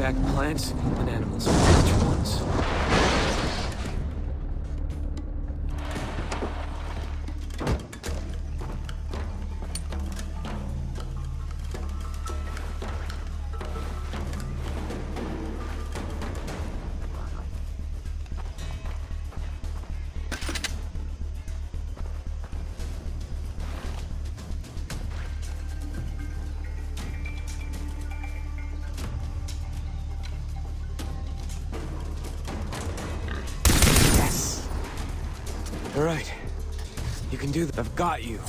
back plants and animals. Which ones? All right. You can do that. I've got you.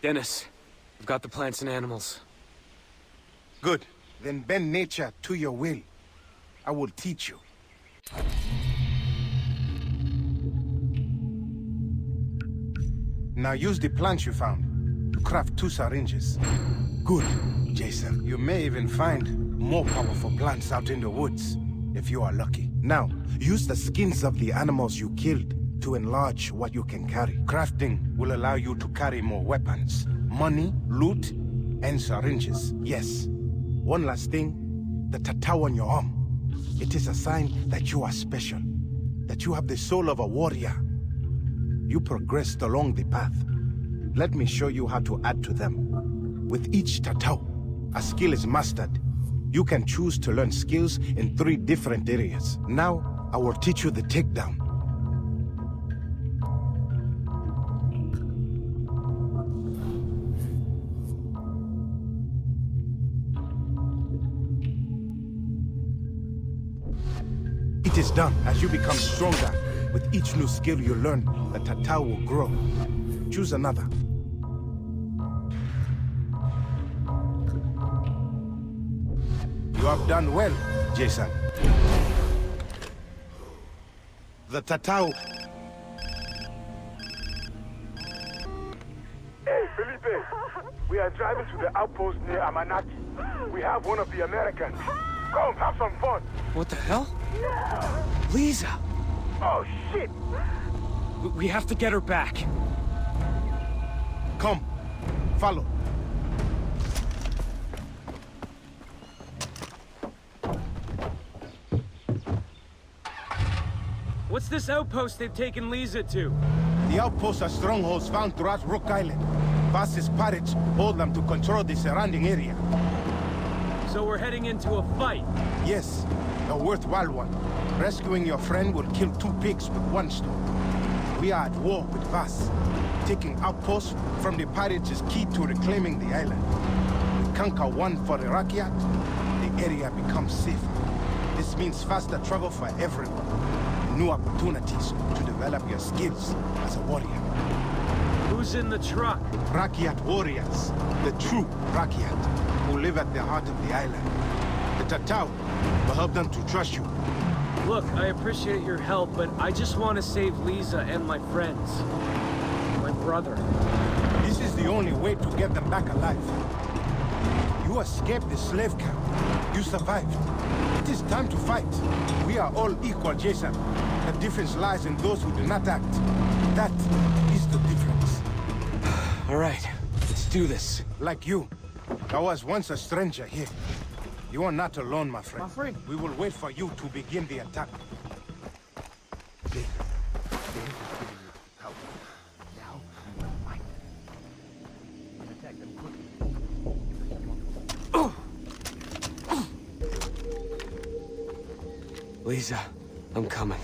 Dennis, I've got the plants and animals. Good. Then bend nature to your will. I will teach you. Now use the plants you found to craft 2 syringes. Good, Jason. You may even find more powerful plants out in the woods, if you are lucky. Now, use the skins of the animals you killed to enlarge what you can carry. Crafting will allow you to carry more weapons, money, loot, and syringes. Yes. One last thing, the tattoo on your arm. It is a sign that you are special, that you have the soul of a warrior. You progressed along the path. Let me show you how to add to them. With each tattoo, a skill is mastered. You can choose to learn skills in 3 different areas. Now, I will teach you the takedown. It is done. As you become stronger, with each new skill you learn, the tattoo will grow. Choose another. You have done well, Jason. The Tatau. Hey, Felipe. We are driving to the outpost near Amanaki. We have one of the Americans. Come, have some fun. What the hell? Lisa! Oh, shit. We have to get her back. Come. Follow. What's this outpost they've taken Lisa to? The outposts are strongholds found throughout Rook Island. Vas's pirates hold them to control the surrounding area. So we're heading into a fight. Yes, a worthwhile one. Rescuing your friend will kill 2 pigs with 1 stone. We are at war with Vas. Taking outposts from the pirates is key to reclaiming the island. We conquer one for the Rakyat, the area becomes safer. This means faster travel for everyone. New opportunities to develop your skills as a warrior. Who's in the truck? Rakyat warriors, the true Rakyat, who live at the heart of the island. The Tatau will help them to trust you. Look, I appreciate your help, but I just want to save Lisa and my friends. My brother. This is the only way to get them back alive. You escaped the slave camp. You survived. It is time to fight. We are all equal, Jason. The difference lies in those who do not act. That is the difference. All right, let's do this. Like you, I was once a stranger here. You are not alone, my friend. My friend. We will wait for you to begin the attack. Lisa, I'm coming.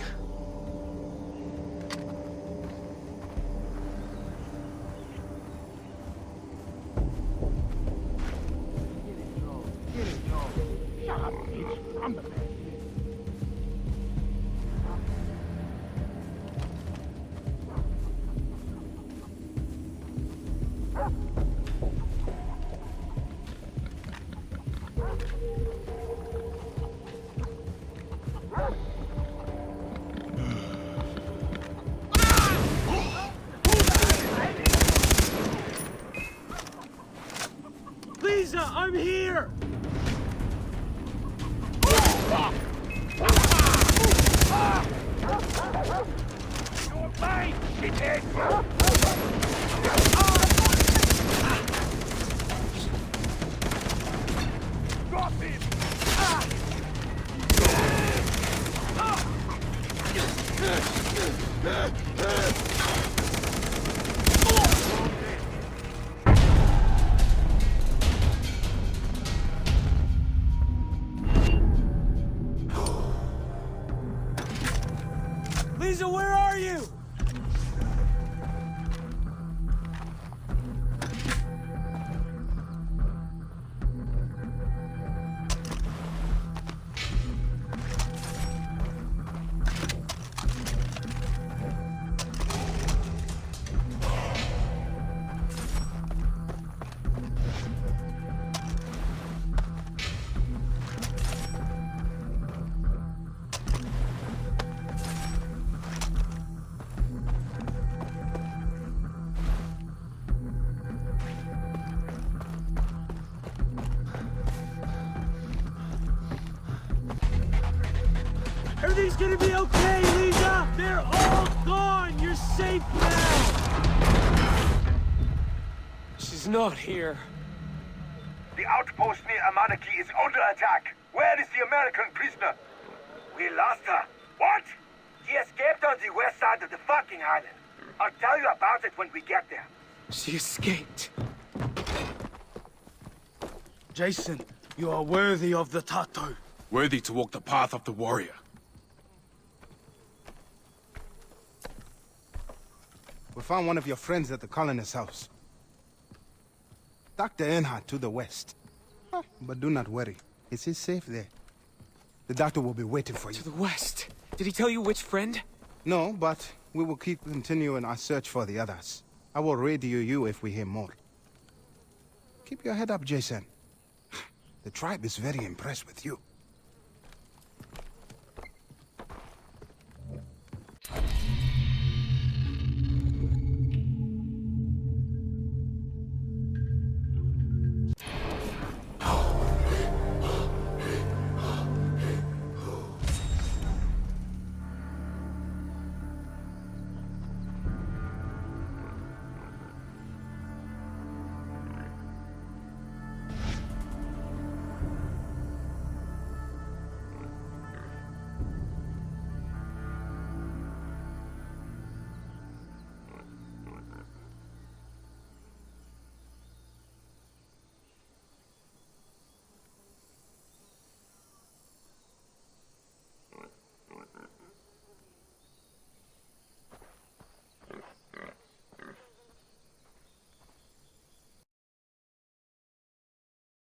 Lisa, I'm here! You're mine, shithead! Drop him! Lisa, where are you? Everything's gonna be okay, Lisa! They're all gone! You're safe now! She's not here. The outpost near Amanaki is under attack. Where is the American prisoner? We lost her. What? She escaped on the west side of the fucking island. I'll tell you about it when we get there. She escaped. Jason, you are worthy of the Tatau. Worthy to walk the path of the warrior. We found one of your friends at the colonist's house. Dr. Earnhardt to the west. But do not worry. It is safe there. The doctor will be waiting for you. To the west. Did he tell you which friend? No, but we will keep continuing our search for the others. I will radio you if we hear more. Keep your head up, Jason. The tribe is very impressed with you.